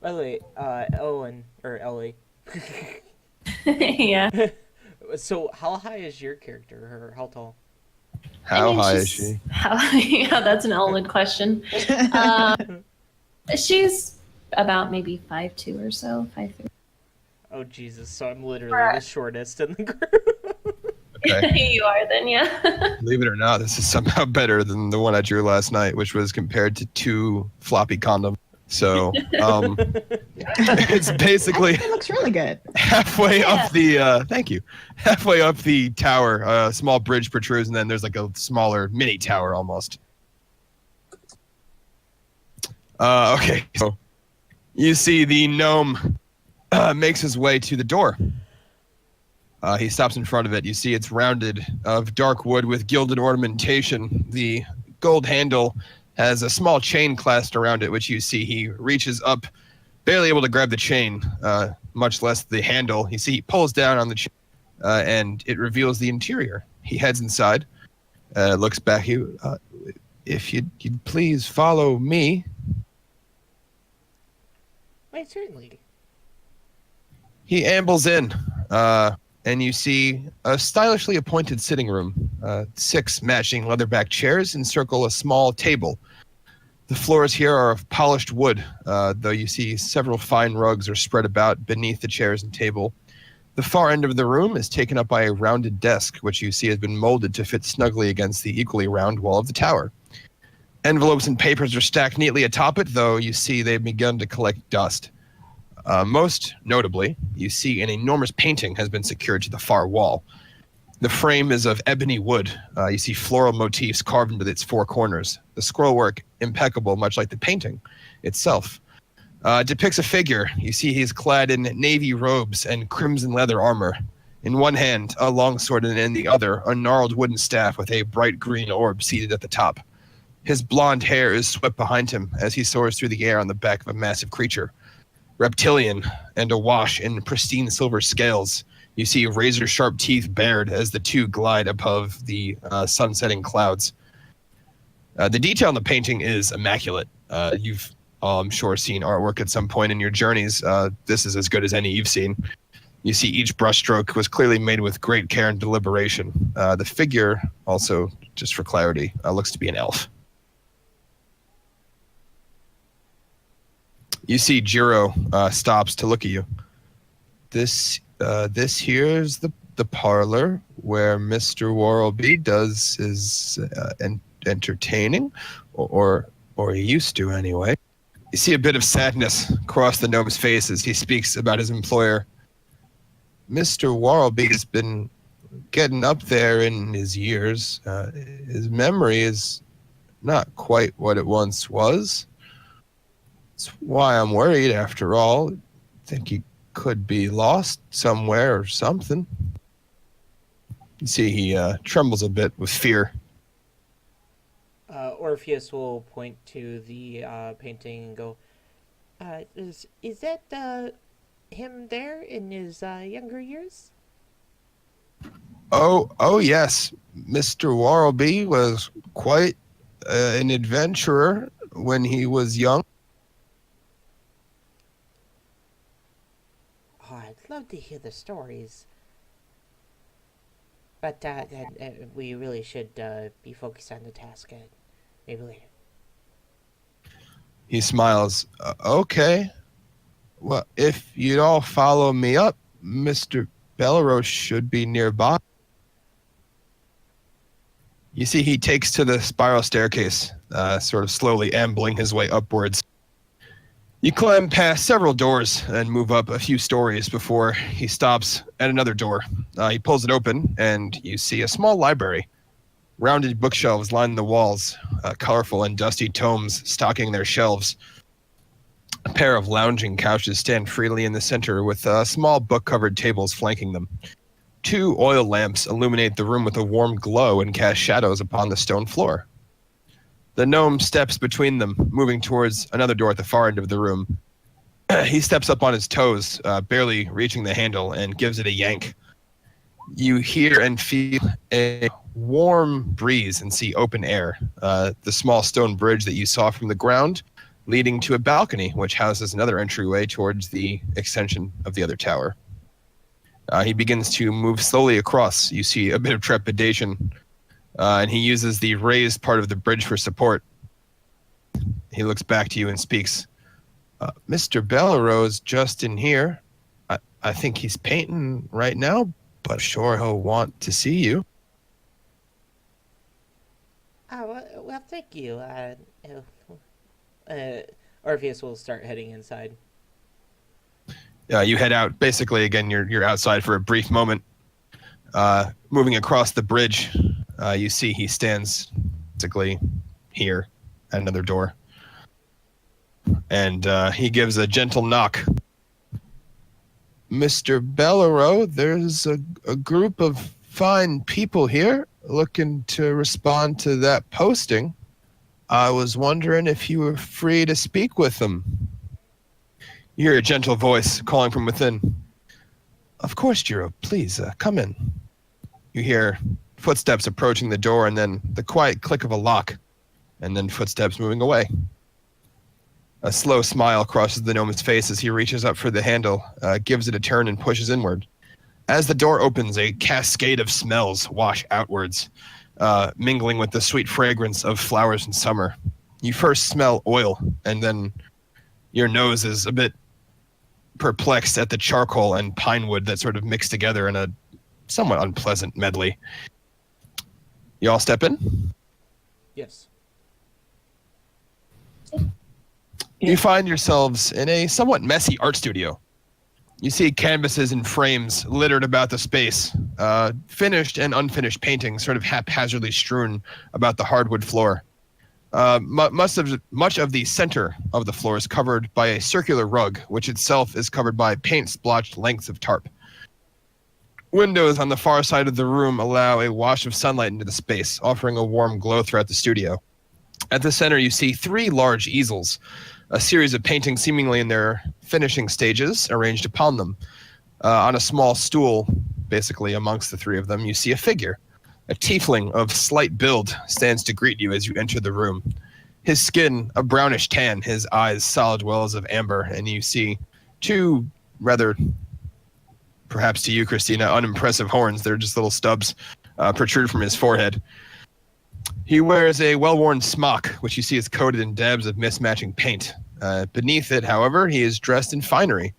By the way, Ellen, or Ellie. Yeah. So, how high is your character, or how tall? How high is she? Yeah, that's an Elwood question. She's about maybe 5'2" or so, 5'3". Oh, Jesus, so I'm literally the shortest in the group. Okay. You are then, yeah. Believe it or not, this is somehow better than the one I drew last night, which was compared to 2 floppy condoms. So it's basically It looks really good. halfway up the thank you. Halfway up the tower, a small bridge protrudes, and then there's like a smaller mini tower almost. Okay, so you see the gnome makes his way to the door. He stops in front of it. You see it's rounded of dark wood with gilded ornamentation. The gold handle has a small chain clasped around it, which you see he reaches up, barely able to grab the chain, much less the handle. You see he pulls down on the chain, and it reveals the interior. He heads inside, looks back at you. If you'd please follow me. Why, certainly. He ambles in, and you see a stylishly appointed sitting room. 6 matching leatherback chairs encircle a small table. The floors here are of polished wood, though you see several fine rugs are spread about beneath the chairs and table. The far end of the room is taken up by a rounded desk, which you see has been molded to fit snugly against the equally round wall of the tower. Envelopes and papers are stacked neatly atop it, though you see they've begun to collect dust. Most notably, you see an enormous painting has been secured to the far wall. The frame is of ebony wood. You see floral motifs carved into its 4 corners. The scrollwork impeccable, much like the painting itself. Depicts a figure. You see he's clad in navy robes and crimson leather armor. In one hand, a longsword, and in the other, a gnarled wooden staff with a bright green orb seated at the top. His blonde hair is swept behind him as he soars through the air on the back of a massive creature. Reptilian and awash in pristine silver scales. You see razor-sharp teeth bared as the 2 glide above the sunsetting clouds. The detail in the painting is immaculate. You've, I'm sure, seen artwork at some point in your journeys. This is as good as any you've seen. You see each brushstroke was clearly made with great care and deliberation. The figure, also, just for clarity, looks to be an elf. You see Jiro stops to look at you. This here's the parlor where Mr. Worrelby does his entertaining, or he used to anyway. You see a bit of sadness cross the gnome's face as he speaks about his employer. Mr. Worrelby has been getting up there in his years. His memory is not quite what it once was. That's why I'm worried, after all. I think he could be lost somewhere or something. You see he trembles a bit with fear. Orpheus will point to the painting and go, is that him there in his younger years? Oh yes. Mr. Worrelby was quite an adventurer when he was young. Oh, I'd love to hear the stories. But we really should be focused on the task. Maybe later. He smiles. Okay. Well, if you'd all follow me up, Mr. Belleros should be nearby. You see he takes to the spiral staircase, sort of slowly ambling his way upwards. You climb past several doors and move up a few stories before he stops at another door. He pulls it open, and you see a small library. Rounded bookshelves line the walls, colorful and dusty tomes stocking their shelves. A pair of lounging couches stand freely in the center with small book-covered tables flanking them. 2 oil lamps illuminate the room with a warm glow and cast shadows upon the stone floor. The gnome steps between them, moving towards another door at the far end of the room. He steps up on his toes, barely reaching the handle, and gives it a yank. You hear and feel a warm breeze and see open air. The small stone bridge that you saw from the ground leading to a balcony, which houses another entryway towards the extension of the other tower. He begins to move slowly across. You see a bit of trepidation, and he uses the raised part of the bridge for support. He looks back to you and speaks. Mr. Belleros just in here. I think he's painting right now, but sure he'll want to see you. Oh, well, thank you. Orpheus will start heading inside. You head out. Basically, again, you're outside for a brief moment. Moving across the bridge, you see he stands basically here at another door. And he gives a gentle knock. Mr. Belleros, there's a group of fine people here looking to respond to that posting. I was wondering if you were free to speak with them. You hear a gentle voice calling from within. Of course, Jiro, please, come in. You hear footsteps approaching the door and then the quiet click of a lock, and then footsteps moving away. A slow smile crosses the gnome's face as he reaches up for the handle, gives it a turn, and pushes inward. As the door opens, a cascade of smells wash outwards, mingling with the sweet fragrance of flowers in summer. You first smell oil, and then your nose is a bit perplexed at the charcoal and pine wood that sort of mix together in a somewhat unpleasant medley. You all step in? Yes. You find yourselves in a somewhat messy art studio. You see canvases and frames littered about the space, finished and unfinished paintings sort of haphazardly strewn about the hardwood floor. Much of the center of the floor is covered by a circular rug, which itself is covered by paint-splotched lengths of tarp. Windows on the far side of the room allow a wash of sunlight into the space, offering a warm glow throughout the studio. At the center, you see 3 large easels, a series of paintings seemingly in their finishing stages arranged upon them. On a small stool, basically amongst the 3 of them, you see a figure. A tiefling of slight build stands to greet you as you enter the room. His skin, a brownish tan, his eyes solid wells of amber, and you see 2 rather, perhaps to you, Christina, unimpressive horns. They're just little stubs protrude from his forehead. He wears a well-worn smock, which you see is coated in dabs of mismatching paint. Beneath it, however, he is dressed in finery.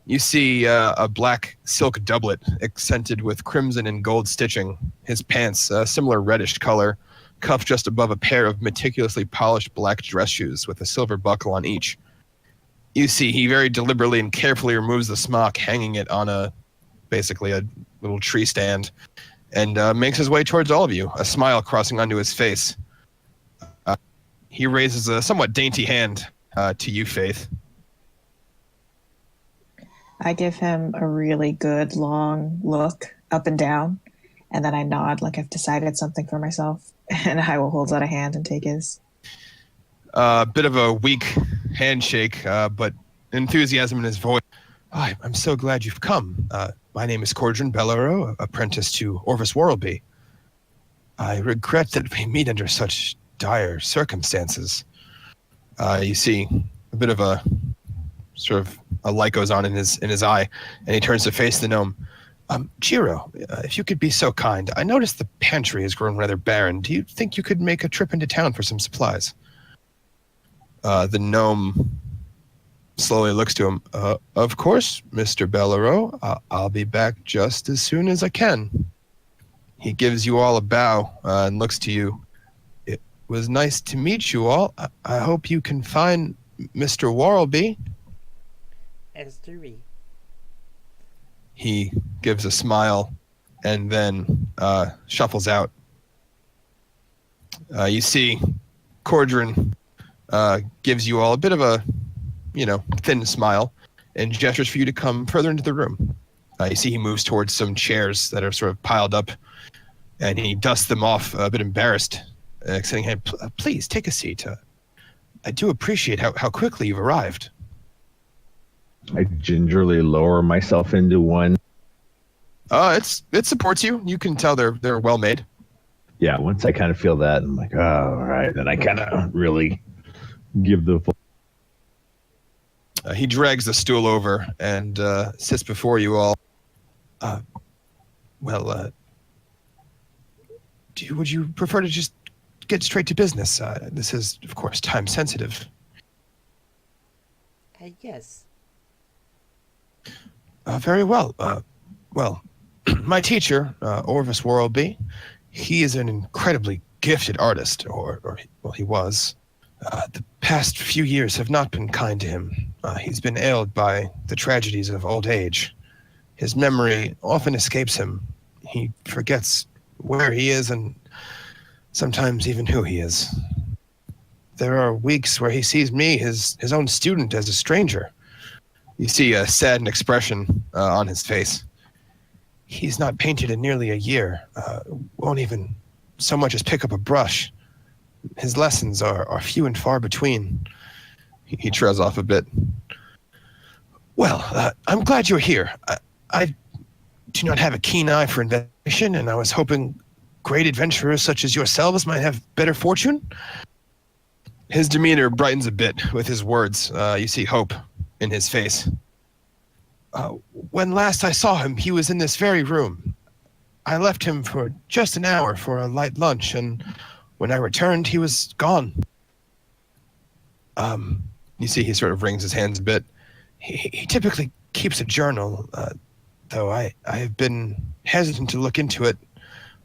You see a black silk doublet accented with crimson and gold stitching. His pants, a similar reddish color, cuffed just above a pair of meticulously polished black dress shoes with a silver buckle on each. You see he very deliberately and carefully removes the smock, hanging it on basically a little tree stand, and makes his way towards all of you, a smile crossing onto his face. He raises a somewhat dainty hand to you, Faith. I give him a really good long look up and down, and then I nod like I've decided something for myself, and I will hold out a hand and take his. Bit of a weak handshake, but enthusiasm in his voice. Oh, I'm so glad you've come. My name is Cordrin Belleros, apprentice to Orvis Worrelton. I regret that we meet under such dire circumstances. You see a bit of a sort of a light goes on in his eye, and he turns to face the gnome. Jiro, if you could be so kind, I noticed the pantry has grown rather barren. Do you think you could make a trip into town for some supplies? The gnome slowly looks to him. Of course, Mr. Bellero. I'll be back just as soon as I can. He gives you all a bow and looks to you. It was nice to meet you all. I hope you can find Mr. Worrelby. S3. He gives a smile and then shuffles out. You see Cordrin gives you all a bit of a, thin smile and gestures for you to come further into the room. You see he moves towards some chairs that are sort of piled up, and he dusts them off, a bit embarrassed, saying, hey, please take a seat. I do appreciate how quickly you've arrived. I gingerly lower myself into one. It supports you. You can tell they're well made. Yeah, once I kind of feel that, I'm like, oh, all right. Then I kind of really give the full. He drags the stool over and sits before you all. Would you prefer to just get straight to business? This is, of course, time sensitive. Yes. Very well. My teacher, Orvis Worrelby, he is an incredibly gifted artist, or he was. The past few years have not been kind to him. He's been ailed by the tragedies of old age. His memory often escapes him. He forgets where he is and sometimes even who he is. There are weeks where he sees me, his own student, as a stranger. You see a saddened expression on his face. He's not painted in nearly a year. Won't even so much as pick up a brush. His lessons are few and far between. He trails off a bit. Well, I'm glad you're here. I do not have a keen eye for investigation, and I was hoping great adventurers such as yourselves might have better fortune. His demeanor brightens a bit with his words. You see hope in his face. When last I saw him, he was in this very room. I left him for just an hour for a light lunch, and when I returned, he was gone. You see he sort of wrings his hands a bit. He typically keeps a journal, though I have been hesitant to look into it.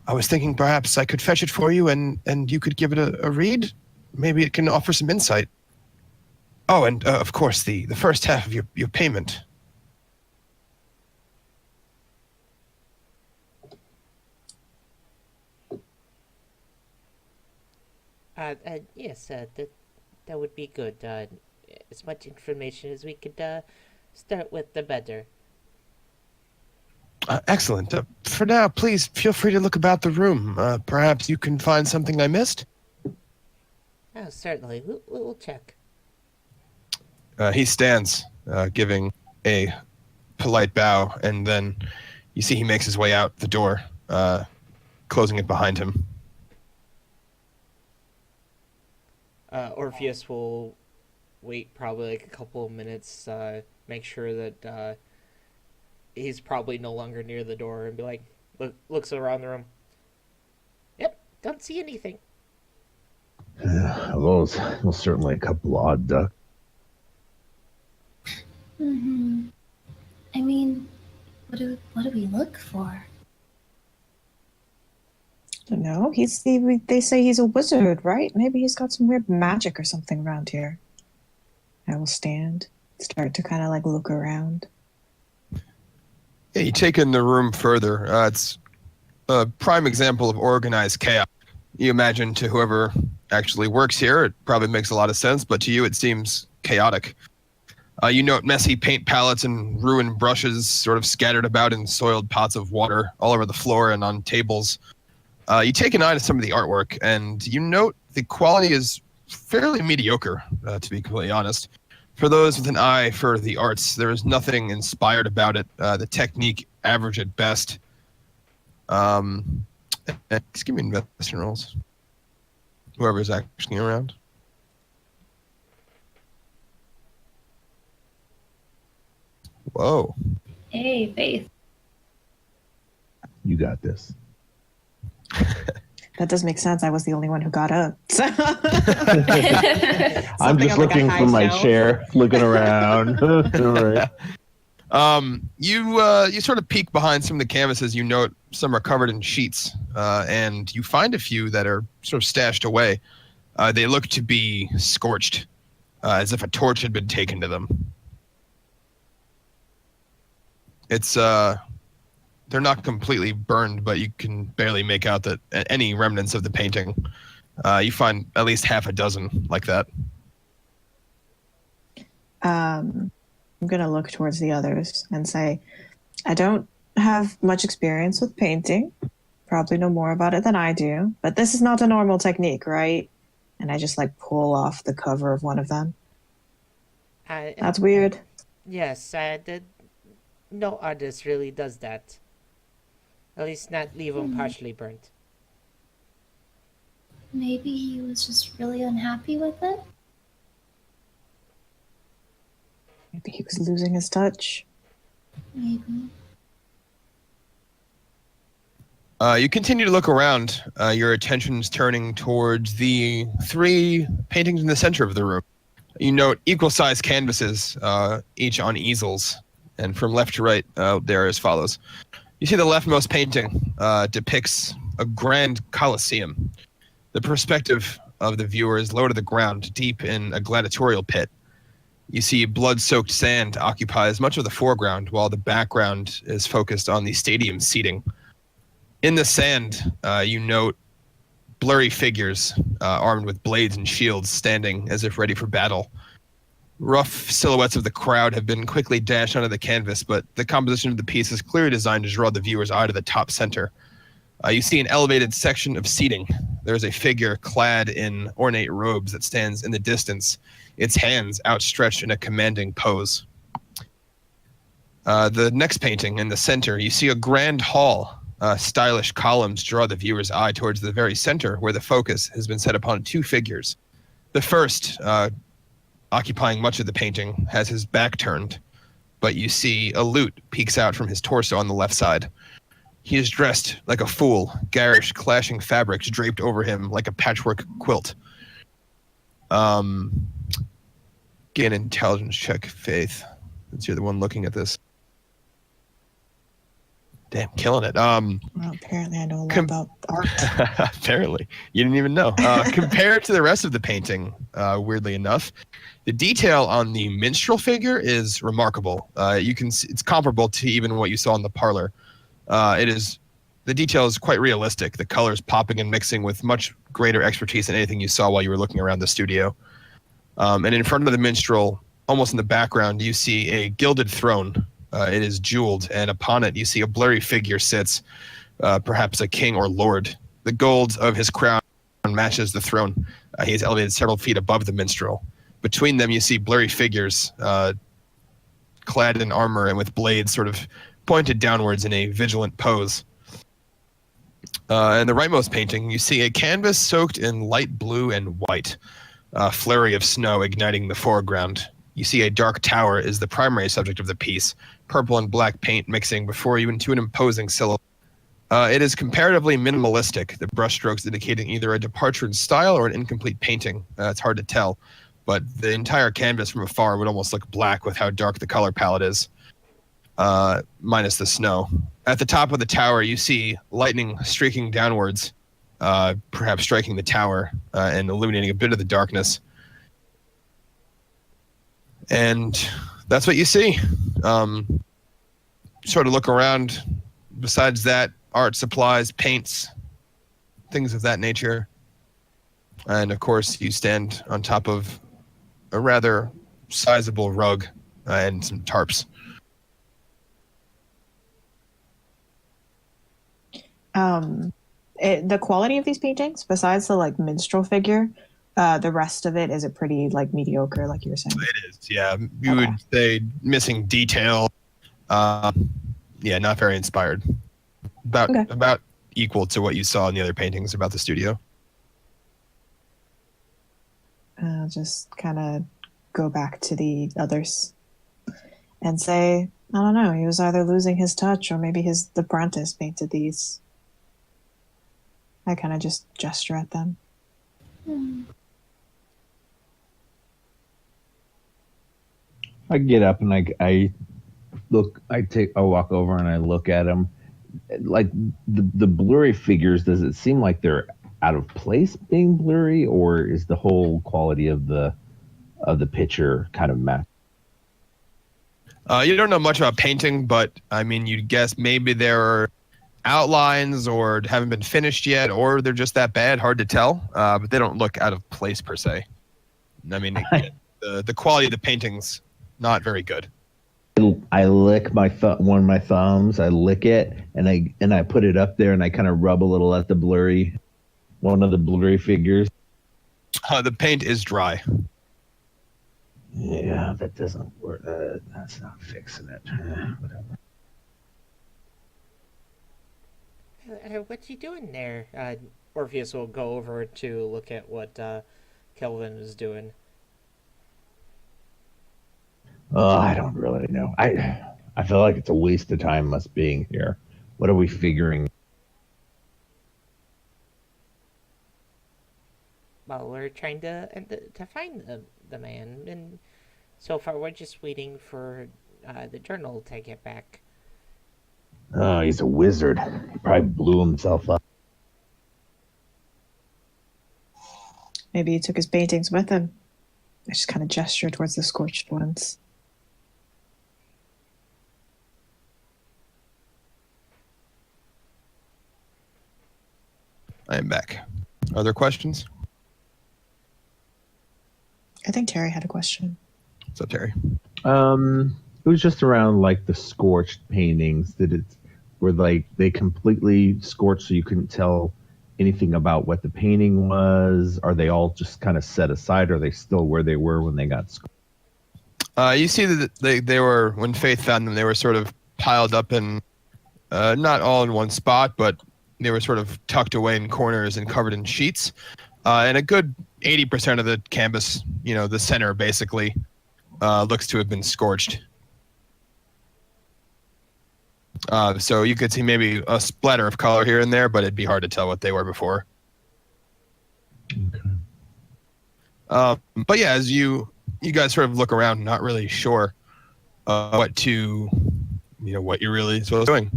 I was thinking perhaps I could fetch it for you and you could give it a read. Maybe it can offer some insight. Oh, and of course, the first half of your payment. Yes, that would be good. As much information as we could start with, the better. Excellent. For now, please feel free to look about the room. Perhaps you can find something I missed? Oh, certainly. We'll check. He stands, giving a polite bow, and then you see he makes his way out the door, closing it behind him. Orpheus will wait probably like a couple of minutes, make sure that he's probably no longer near the door, and be like, looks around the room. Yep, don't see anything. Those certainly a couple odd ducks. Mm-hmm. I mean, what do we look for? I don't know. They say he's a wizard, right? Maybe he's got some weird magic or something around here. I will start to kind of like look around. Yeah, you take in the room further. It's a prime example of organized chaos. You imagine to whoever actually works here, it probably makes a lot of sense, but to you it seems chaotic. You note messy paint palettes and ruined brushes sort of scattered about in soiled pots of water all over the floor and on tables. You take an eye to some of the artwork, and you note the quality is fairly mediocre, to be completely honest. For those with an eye for the arts, there is nothing inspired about it. The technique, average at best. Just give me investigation rolls. Whoever's actually around. Whoa. Hey, Faith. You got this. That does make sense. I was the only one who got up. So I'm Something just on, like, a looking high from my shelf. chair, looking around. Right. You sort of peek behind some of the canvases. You note some are covered in sheets, and you find a few that are sort of stashed away. They look to be scorched, as if a torch had been taken to them. It's they're not completely burned, but you can barely make out that any remnants of the painting. You find at least half a dozen like that. I'm going to look towards the others and say, I don't have much experience with painting. Probably know more about it than I do. But this is not a normal technique, right? And I just like pull off the cover of one of them. That's weird. Yes, no artist really does that. At least not leave them partially burnt. Maybe he was just really unhappy with it. Maybe he was losing his touch. Maybe. You continue to look around. Your attention's turning towards the 3 paintings in the center of the room. You note equal-sized canvases, each on easels. And from left to right, they're as follows. You see the leftmost painting depicts a grand coliseum. The perspective of the viewer is low to the ground, deep in a gladiatorial pit. You see blood-soaked sand occupies much of the foreground, while the background is focused on the stadium seating. In the sand, you note blurry figures armed with blades and shields standing as if ready for battle. Rough silhouettes of the crowd have been quickly dashed onto the canvas, but the composition of the piece is clearly designed to draw the viewer's eye to the top center. You see an elevated section of seating. There's a figure clad in ornate robes that stands in the distance, its hands outstretched in a commanding pose. The next painting in the center, you see a grand hall. Stylish columns draw the viewer's eye towards the very center, where the focus has been set upon 2 figures. The first, occupying much of the painting, has his back turned, but you see a lute peeks out from his torso on the left side. He is dressed like a fool, garish, clashing fabrics draped over him like a patchwork quilt. Get an intelligence check, Faith, since you're the one looking at this. Damn, killing it. Well, apparently I know a lot about art. Apparently. You didn't even know. Compared to the rest of the painting, weirdly enough, the detail on the minstrel figure is remarkable. You can see, it's comparable to even what you saw in the parlor. The detail is quite realistic. The colors popping and mixing with much greater expertise than anything you saw while you were looking around the studio. And in front of the minstrel, almost in the background, you see a gilded throne. It is jeweled, and upon it you see a blurry figure sits, perhaps a king or lord. The gold of his crown matches the throne. He is elevated several feet above the minstrel. Between them you see blurry figures clad in armor and with blades sort of pointed downwards in a vigilant pose. In the rightmost painting, you see a canvas soaked in light blue and white, a flurry of snow igniting the foreground. You see a dark tower is the primary subject of the piece, purple and black paint mixing before you into an imposing silhouette. It is comparatively minimalistic, the brushstrokes indicating either a departure in style or an incomplete painting. It's hard to tell, but the entire canvas from afar would almost look black with how dark the color palette is, minus the snow. At the top of the tower, you see lightning streaking downwards, perhaps striking the tower and illuminating a bit of the darkness. And that's what you see. Sort of look around. Besides that, art supplies, paints, things of that nature. And of course, you stand on top of a rather sizable rug and some tarps. The quality of these paintings, besides the like minstrel figure, the rest of it, is it pretty like mediocre, like you were saying? It is, yeah. You would say missing detail. Yeah, not very inspired. About equal to what you saw in the other paintings about the studio. I'll just kind of go back to the others and say, I don't know, he was either losing his touch or maybe the apprentice painted these. I kind of just gesture at them. I get up and I walk over and I look at them. Like the blurry figures, does it seem like they're out of place being blurry, or is the whole quality of the picture kind of matched? You don't know much about painting, but I mean, you'd guess maybe there are outlines or haven't been finished yet, or they're just that bad, hard to tell. But they don't look out of place per se. I mean, the quality of the painting's not very good. I lick one of my thumbs. I lick it and I put it up there and I kind of rub a little at one of the blurry figures. The paint is dry. Yeah, that doesn't work. That's not fixing it. Whatever. What's he doing there? Orpheus will go over to look at what Kelvin is doing. Oh, I don't really know. I feel like it's a waste of time us being here. What are we figuring? Well, we're trying to find the man, and so far we're just waiting for the journal to get back. Oh, he's a wizard. He probably blew himself up. Maybe he took his paintings with him. I just kind of gesture towards the scorched ones. I am back. Are there questions? I think Terry had a question. What's up, Terry? It was just around like the scorched paintings. Were like they completely scorched so you couldn't tell anything about what the painting was? Are they all just kind of set aside? Or are they still where they were when they got scorched? You see that they were, when Faith found them, they were sort of piled up in, not all in one spot, but they were sort of tucked away in corners and covered in sheets. And a good 80% of the canvas, the center basically, looks to have been scorched. So you could see maybe a splatter of color here and there, but it'd be hard to tell what they were before. Okay. But yeah, as you guys sort of look around, not really sure what you're really supposed to be doing.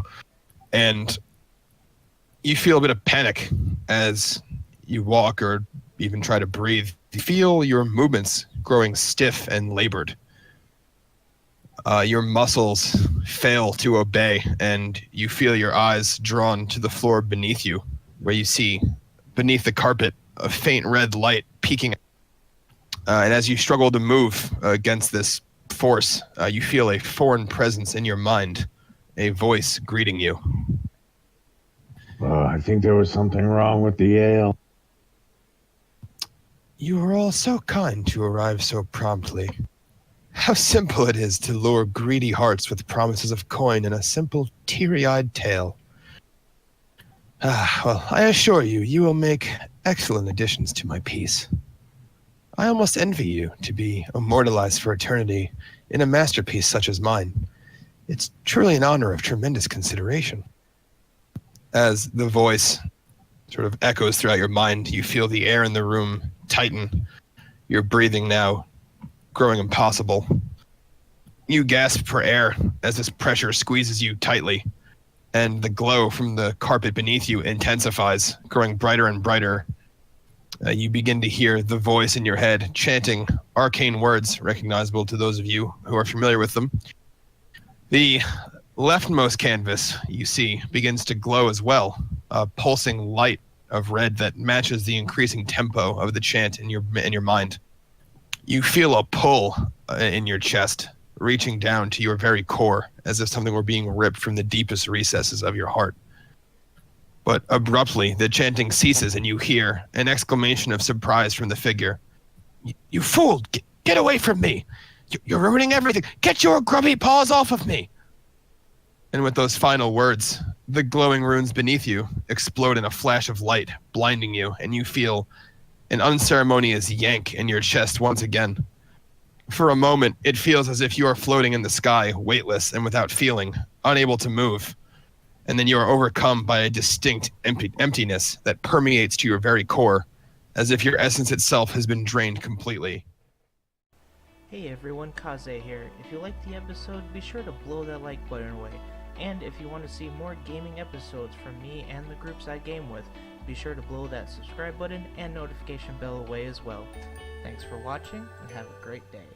And you feel a bit of panic as you walk or even try to breathe. You feel your movements growing stiff and labored. Your muscles fail to obey, and you feel your eyes drawn to the floor beneath you, where you see, beneath the carpet, a faint red light peeking. And as you struggle to move against this force, you feel a foreign presence in your mind, a voice greeting you. I think there was something wrong with the ale. You are all so kind to arrive so promptly. How simple it is to lure greedy hearts with promises of coin and a simple, teary-eyed tale. Well, I assure you, you will make excellent additions to my piece. I almost envy you to be immortalized for eternity in a masterpiece such as mine. It's truly an honor of tremendous consideration. As the voice sort of echoes throughout your mind, you feel the air in the room tighten. Your breathing now growing impossible. You gasp for air as this pressure squeezes you tightly, and the glow from the carpet beneath you intensifies, growing brighter and brighter. You begin to hear the voice in your head chanting arcane words recognizable to those of you who are familiar with them. The leftmost canvas, you see, begins to glow as well, a pulsing light of red that matches the increasing tempo of the chant in your mind. You feel a pull in your chest, reaching down to your very core, as if something were being ripped from the deepest recesses of your heart. But abruptly, the chanting ceases, and you hear an exclamation of surprise from the figure. You fool! Get away from me! You're ruining everything! Get your grubby paws off of me! And with those final words, the glowing runes beneath you explode in a flash of light, blinding you, and you feel an unceremonious yank in your chest once again. For a moment, it feels as if you are floating in the sky, weightless and without feeling, unable to move. and then you are overcome by a distinct emptiness that permeates to your very core, as if your essence itself has been drained completely. Hey everyone, Kaze here. If you liked the episode, be sure to blow that like button away. And if you want to see more gaming episodes from me and the groups I game with, be sure to blow that subscribe button and notification bell away as well. Thanks for watching, and have a great day.